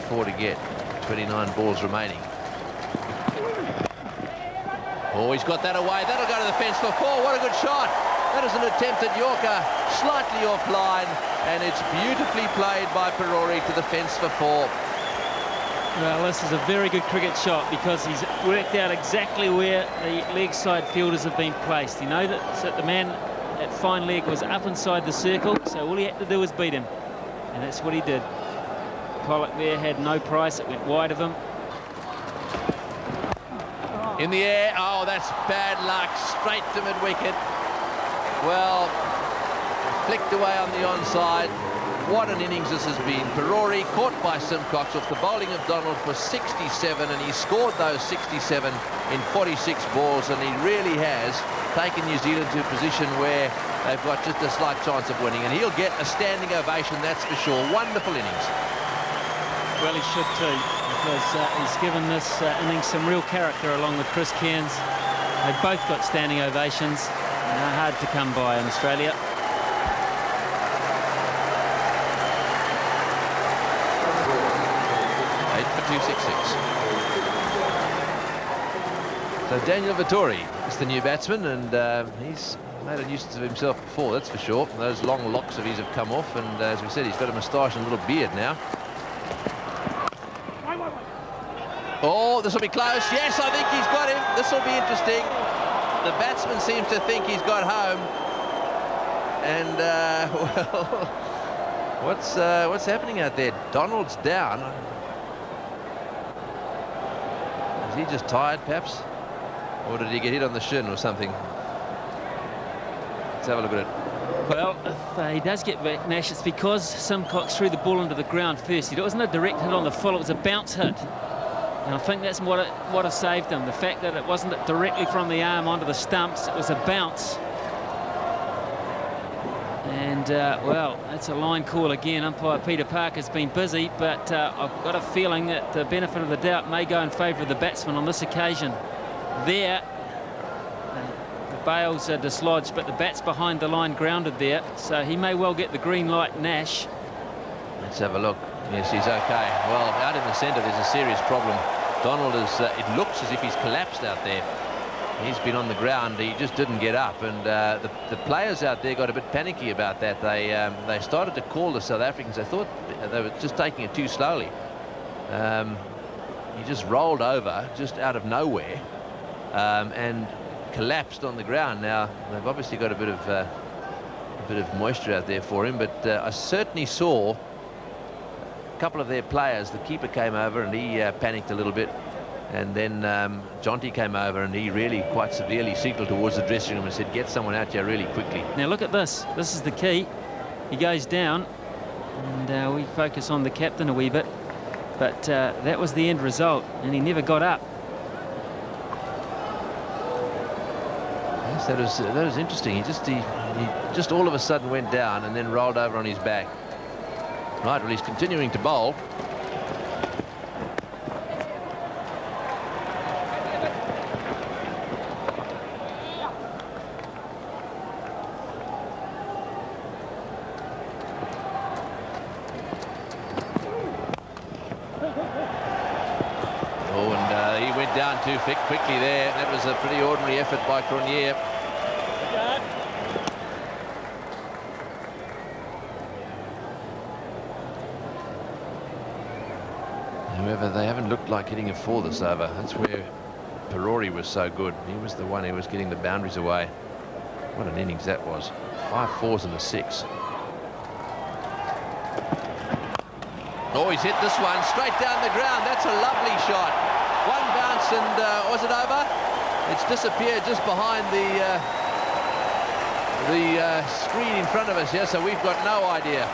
4 to get. 29 balls remaining. Oh, he's got that away. That'll go to the fence for 4. What a good shot. That is an attempt at Yorker, slightly offline, and it's beautifully played by Perori to the fence for 4. Well, this is a very good cricket shot because he's worked out exactly where the leg side fielders have been placed. You know that the man at fine leg was up inside the circle, so all he had to do was beat him. And that's what he did. Pollock there had no price. It went wide of him. In the air. Oh, that's bad luck. Straight to mid-wicket. Well, flicked away on the onside. What an innings this has been. Perori caught by Simcox off the bowling of Donald for 67, and he scored those 67 in 46 balls, and he really has taken New Zealand to a position where they've got just a slight chance of winning, and he'll get a standing ovation, that's for sure. Wonderful innings. Well, he should too, because he's given this innings some real character along with Chris Cairns. They've both got standing ovations, and they're hard to come by in Australia. 266. So Daniel Vettori is the new batsman, and he's made a nuisance of himself before, that's for sure. Those long locks of his have come off, and as we said, he's got a moustache and a little beard now. Oh, this will be close. Yes, I think he's got him. This will be interesting. The batsman seems to think he's got home, and well, what's happening out there? Donald's down. Is he just tired, perhaps? Or did he get hit on the shin or something? Let's have a look at it. Well, if he does get back, Nash, it's because Simcox threw the ball into the ground first. It wasn't a direct hit on the full, it was a bounce hit. And I think that's what has saved him. The fact that it wasn't directly from the arm onto the stumps, it was a bounce. And, well, that's a line call again. Umpire Peter Parker's been busy, but I've got a feeling that the benefit of the doubt may go in favour of the batsman on this occasion. There, the bails are dislodged, but the bat's behind the line grounded there, so he may well get the green light, Nash. Let's have a look. Yes, he's okay. Well, out in the centre, there's a serious problem. Donald is, it looks as if he's collapsed out there. He's been on the ground, he just didn't get up, and the players out there got a bit panicky about that. They started to call the South Africans. They thought they were just taking it too slowly. He just rolled over just out of nowhere and collapsed on the ground. Now they've obviously got a bit of moisture out there for him, but I certainly saw a couple of their players. The keeper came over and he panicked a little bit. And then Jonty came over and he really quite severely signalled towards the dressing room and said, get someone out here really quickly. Now look at this. This is the key. He goes down, and we focus on the captain a wee bit. But that was the end result, and he never got up. Yes, that was interesting. He just all of a sudden went down and then rolled over on his back. Right, well, he's continuing to bowl. Too quickly there. That was a pretty ordinary effort by Cronje. However, they haven't looked like hitting a 4 this over. That's where Perori was so good. He was the one who was getting the boundaries away. What an innings that was. 5 4s and a 6. Oh, he's hit this one straight down the ground. That's a lovely shot. One bounce and was it over? It's disappeared just behind the screen in front of us here, so we've got no idea.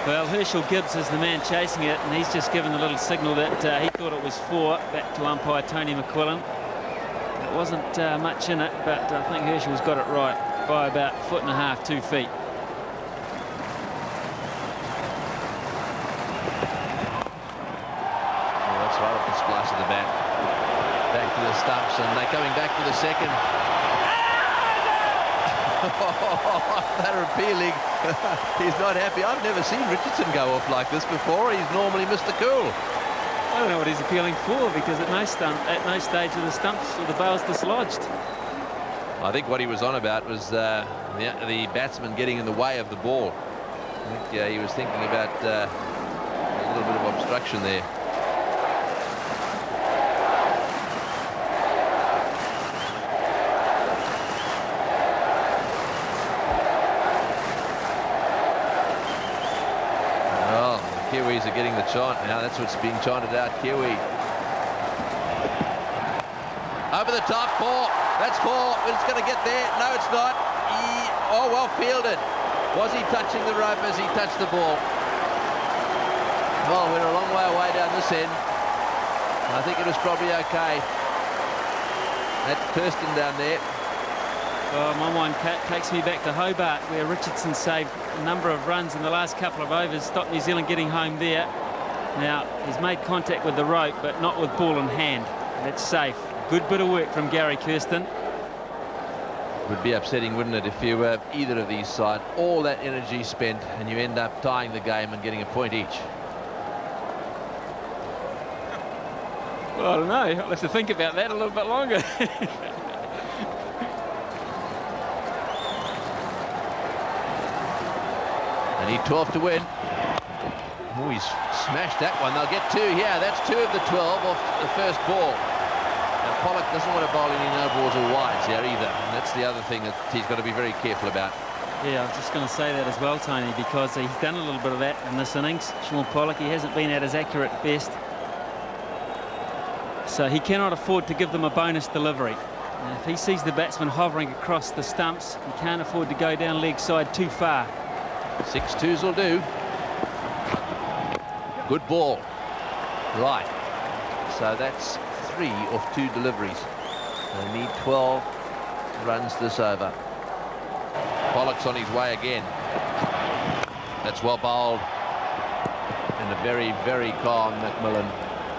Well, Herschel Gibbs is the man chasing it, and he's just given a little signal that he thought it was 4, back to umpire Tony McQuillan. It wasn't much in it, but I think Herschel's got it right by about 1.5 feet, 2 feet. Splice of the bat back to the stumps, and they're coming back for the second. They're appealing. He's not happy. I've never seen Richardson go off like this before. He's normally Mr. Cool. I don't know what he's appealing for, because at no stage of the stumps or the bail's dislodged. I think what he was on about was the batsman getting in the way of the ball. I think he was thinking about a little bit of obstruction there. Well, the Kiwis are getting the chant now. That's what's being chanted out, Kiwi. Over the top, 4. That's 4. It's going to get there. No, it's not. Oh, well fielded. Was he touching the rope as he touched the ball? Well, we're a long way away down this end. I think it was probably okay. That's Kirsten down there. Well, my mind takes me back to Hobart, where Richardson saved a number of runs in the last couple of overs, stopped New Zealand getting home there. Now, he's made contact with the rope, but not with ball in hand. That's safe. Good bit of work from Gary Kirsten. Would be upsetting, wouldn't it, if you were either of these sides, all that energy spent, and you end up tying the game and getting a point each. Well, I don't know. I'll have to think about that a little bit longer. They need 12 to win. Oh, he's smashed that one. They'll get 2 here. That's 2 of the 12 off the first ball. Now, Pollock doesn't want to bowl any no balls or wides here either. And that's the other thing that he's got to be very careful about. Yeah, I was just going to say that as well, Tony, because he's done a little bit of that in this innings. Sean Pollock, he hasn't been at his accurate best. So he cannot afford to give them a bonus delivery. And if he sees the batsman hovering across the stumps, he can't afford to go down leg side too far. 6 twos will do. Good ball. Right. So that's 3 off 2 deliveries. They need 12 runs this over. Pollock's on his way again. That's well bowled. And a very, very calm McMillan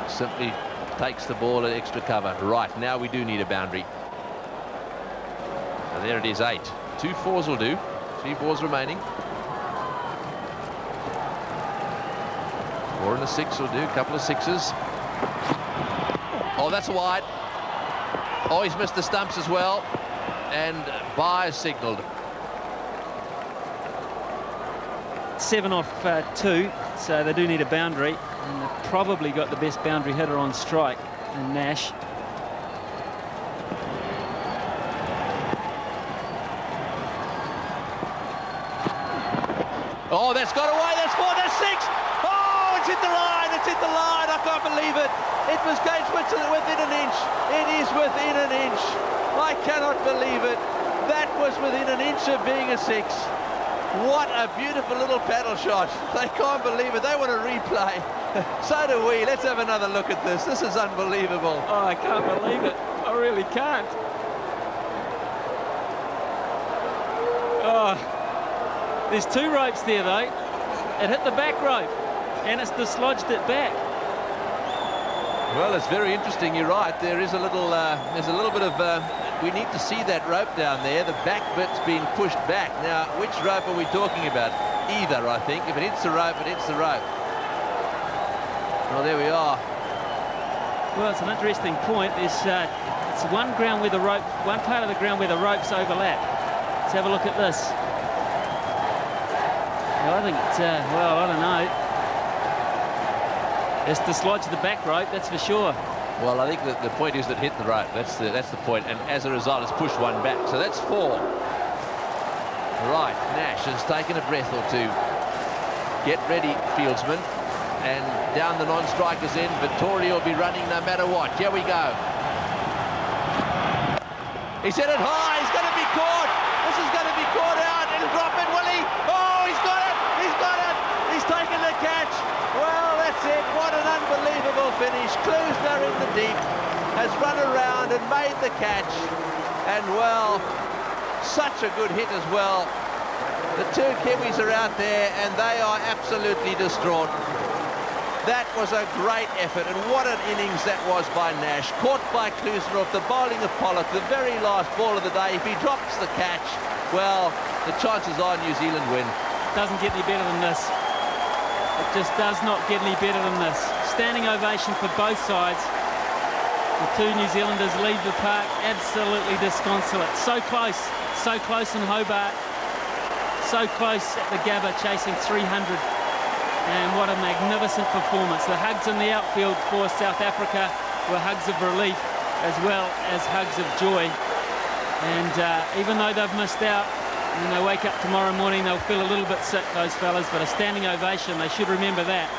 simply takes the ball at extra cover. Right, now we do need a boundary. So there it is, 8. 2 4s will do. 3 balls remaining. 4 and a 6 will do. A couple of 6s. Oh, that's a wide. Oh, he's missed the stumps as well. And bye signalled. 7 off 2, so they do need a boundary, and they've probably got the best boundary hitter on strike in Nash. Oh, that's got away. That's 4. That's 6. Oh, it's hit the line. It's hit the line. I can't believe it. It was going within an inch. It is within an inch. I cannot believe it. That was within an inch of being a 6. What a beautiful little paddle shot. They can't believe it. They want to replay. So do we. Let's have another look at this. This is unbelievable. Oh, I can't believe it. I really can't. Oh, there's 2 ropes there, though. It hit the back rope, and it's dislodged it back. Well, it's very interesting. You're right. There is a little, there's a little bit of, we need to see that rope down there. The back bit's being pushed back. Now, which rope are we talking about? Either, I think. If it hits the rope, it hits the rope. Well, there we are. Well, it's an interesting point. There's it's one part of the ground where the ropes overlap. Let's have a look at this. Well, I think it's, well, I don't know. It's dislodged the back rope, that's for sure. Well, I think that the point is that hit the rope. That's the point. And as a result, it's pushed one back. So that's 4. Right, Nash has taken a breath or 2. Get ready, fieldsman. And down the non-strikers end, Vittori will be running no matter what. Here we go. He's hit it high. He's going to be caught. This is going to be caught out. It'll drop it, will he? Oh, he's got it. He's got it. He's taken the catch. Well, that's it. What an unbelievable finish. Klusner in the deep has run around and made the catch. And, well, such a good hit as well. The 2 Kiwis are out there, and they are absolutely distraught. That was a great effort, and what an innings that was by Nash. Caught by Klusner off the bowling of Pollock, the very last ball of the day. If he drops the catch, Well, the chances are New Zealand win. Doesn't get any better than this. It just does not get any better than this. Standing ovation for both sides. The two New Zealanders leave the park absolutely disconsolate. So close in Hobart. So close at the Gabba, chasing 300. And what a magnificent performance. The hugs in the outfield for South Africa were hugs of relief as well as hugs of joy. And even though they've missed out, when they wake up tomorrow morning, they'll feel a little bit sick, those fellas, but a standing ovation, they should remember that.